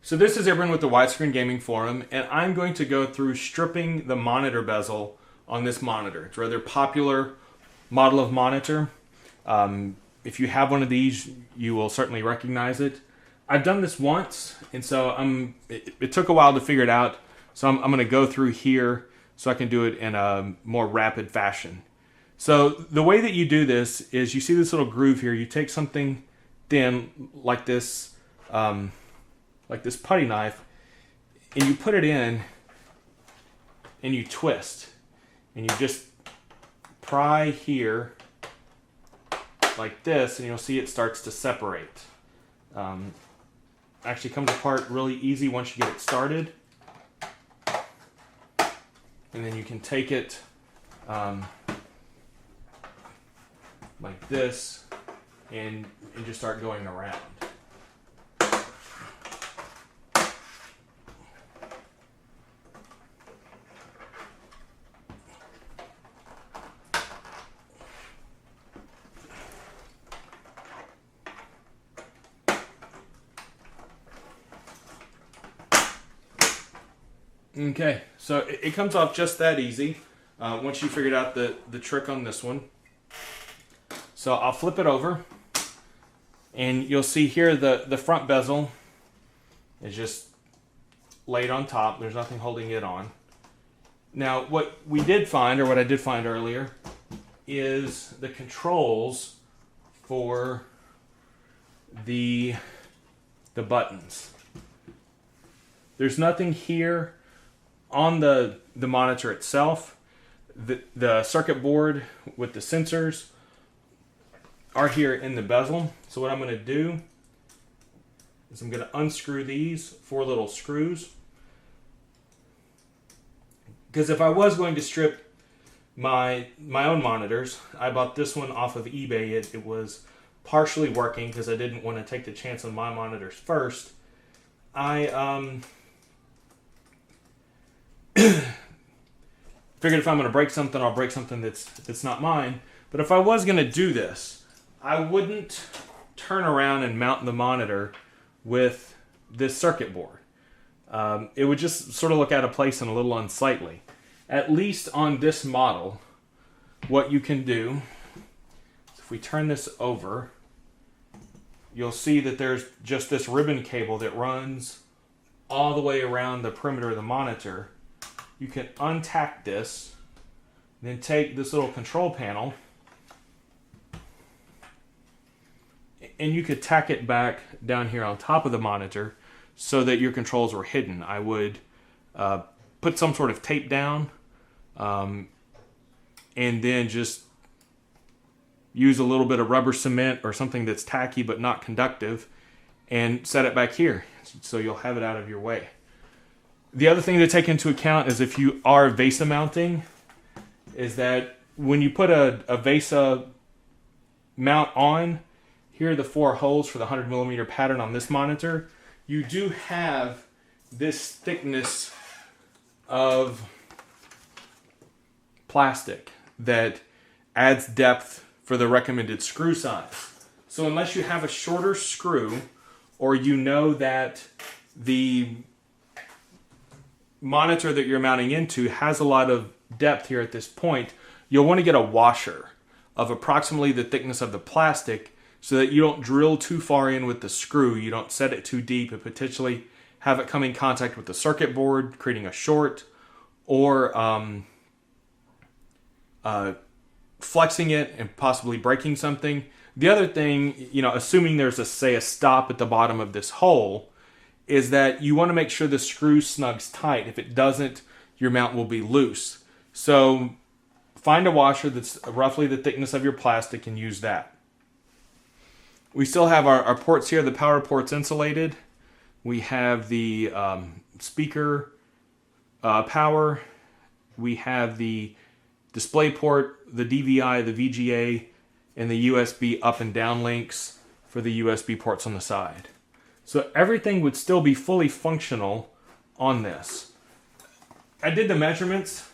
So this is everyone with the Widescreen Gaming Forum, and I'm going to go through stripping the monitor bezel on this monitor. It's a rather popular model of monitor. If you have one of these, you will certainly recognize it. I've done this once, and so it took a while to figure it out. So I'm going to go through here so I can do it in a more rapid fashion. So the way that you do this is you see this little groove here. You take something thin like this putty knife, and you put it in, and you twist, and you just pry here like this, and you'll see it starts to separate. Actually comes apart really easy once you get it started, and then you can take it like this and just start going around. Okay, so it comes off just that easy once you figured out the trick on this one. So I'll flip it over, and you'll see here the front bezel is just laid on top. There's nothing holding it on. Now what we did find, or what I did find earlier, is the controls for the buttons. There's nothing here on the monitor itself. The circuit board with the sensors are here in the bezel. So what I'm going to do is I'm going to unscrew these 4 little screws. Because if I was going to strip my own monitors, I bought this one off of eBay. It was partially working because I didn't want to take the chance on my monitors first. I figured if I'm going to break something, I'll break something that's not mine. But if I was going to do this, I wouldn't turn around and mount the monitor with this circuit board. It would just sort of look out of place and a little unsightly. At least on this model, what you can do is if we turn this over, you'll see that there's just this ribbon cable that runs all the way around the perimeter of the monitor. You can untack this, then take this little control panel, and you could tack it back down here on top of the monitor so that your controls were hidden. I would put some sort of tape down, and then just use a little bit of rubber cement or something that's tacky but not conductive, and set it back here so you'll have it out of your way. The other thing to take into account is if you are VESA mounting, is that when you put a VESA mount on, here are the 4 holes for the 100mm pattern on this monitor. You do have this thickness of plastic that adds depth for the recommended screw size. So unless you have a shorter screw, or you know that the monitor that you're mounting into has a lot of depth here at this point, you'll want to get a washer of approximately the thickness of the plastic so that you don't drill too far in with the screw, you don't set it too deep and potentially have it come in contact with the circuit board, creating a short, or flexing it and possibly breaking something. The other thing, assuming there's a stop at the bottom of this hole, is that you want to make sure the screw snugs tight. If it doesn't, your mount will be loose. So find a washer that's roughly the thickness of your plastic and use that. We still have our ports here. The power port's insulated. We have the speaker power. We have the display port, the DVI, the VGA, and the USB up and down links for the USB ports on the side. So everything would still be fully functional on this. I did the measurements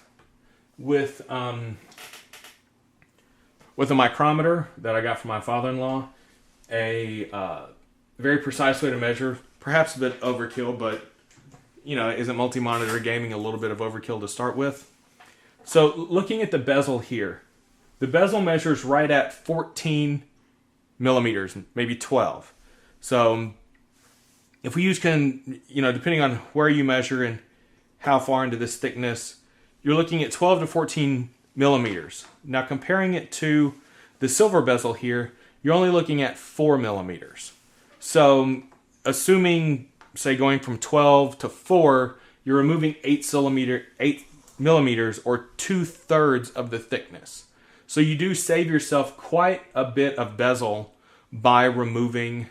with a micrometer that I got from my father-in-law. A very precise way to measure perhaps a bit overkill, but you know, isn't multi-monitor gaming a little bit of overkill to start with? So looking at the bezel here, the bezel measures right at 14 millimeters, maybe 12. So if we use, depending on where you measure and how far into this thickness, you're looking at 12 to 14 millimeters. Now comparing it to the silver bezel here, you're only looking at 4 millimeters. So assuming, say, going from 12 to 4, you're removing 8 millimeters or 2/3 of the thickness. So you do save yourself quite a bit of bezel by removing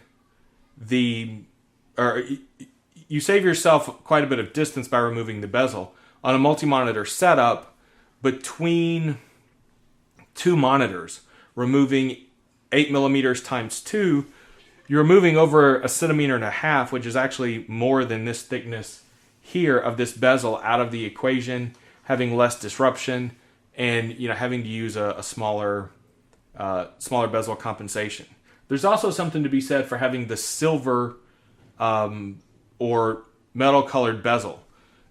you save yourself quite a bit of distance by removing the bezel. On a multi-monitor setup, between two monitors, removing 8 millimeters times 2, you're removing over 1.5 centimeters, which is actually more than this thickness here of this bezel out of the equation, having less disruption, and having to use a smaller bezel compensation. There's also something to be said for having the silver or metal colored bezel.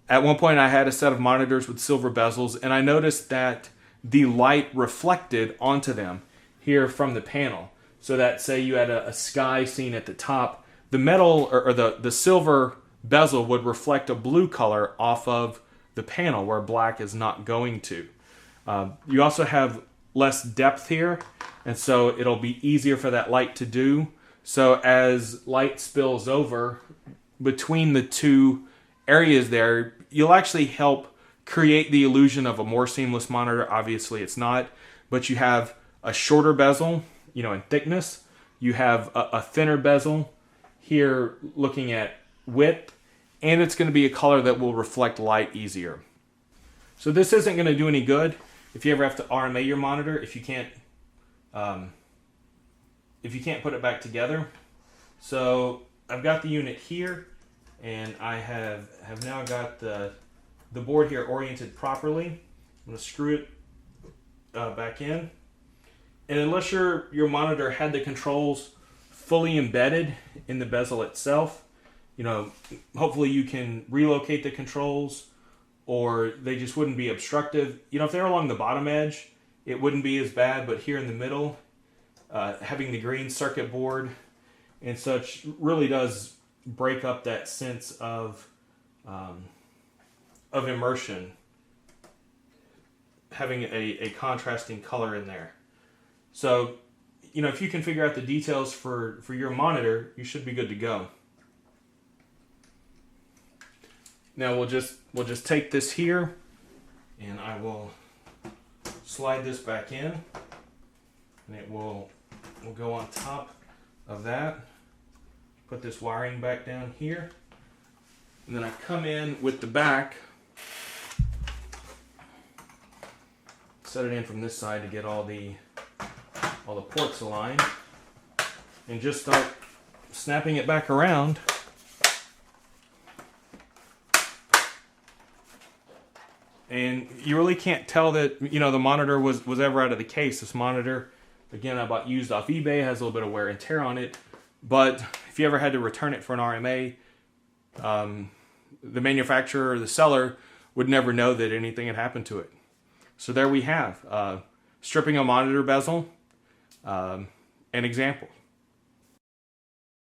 At one point I had a set of monitors with silver bezels, and I noticed that the light reflected onto them here from the panel. So that, say you had a sky scene at the top, the metal or the silver bezel would reflect a blue color off of the panel where black is not going to. You also have less depth here, and so it'll be easier for that light to do. So as light spills over between the two areas there, you'll actually help create the illusion of a more seamless monitor. Obviously it's not, but you have a shorter bezel, in thickness. You have a thinner bezel here looking at width, and it's going to be a color that will reflect light easier. So this isn't going to do any good if you ever have to RMA your monitor, if you can't put it back together. So I've got the unit here, and I have now got the board here oriented properly. I'm going to screw it back in. And unless your monitor had the controls fully embedded in the bezel itself, hopefully you can relocate the controls, or they just wouldn't be obstructive. If they're along the bottom edge, it wouldn't be as bad, but here in the middle, having the green circuit board and such really does break up that sense of immersion, having a contrasting color in there. So, if you can figure out the details for your monitor, you should be good to go. Now we'll just take this here, and I will slide this back in, and it will go on top of that. Put this wiring back down here, and then I come in with the back, set it in from this side to get all the ports aligned, and just start snapping it back around. And you really can't tell that the monitor was ever out of the case. This monitor, again, I bought used off eBay, has a little bit of wear and tear on it, but if you ever had to return it for an RMA, the manufacturer or the seller would never know that anything had happened to it. So there we have stripping a monitor bezel, an example.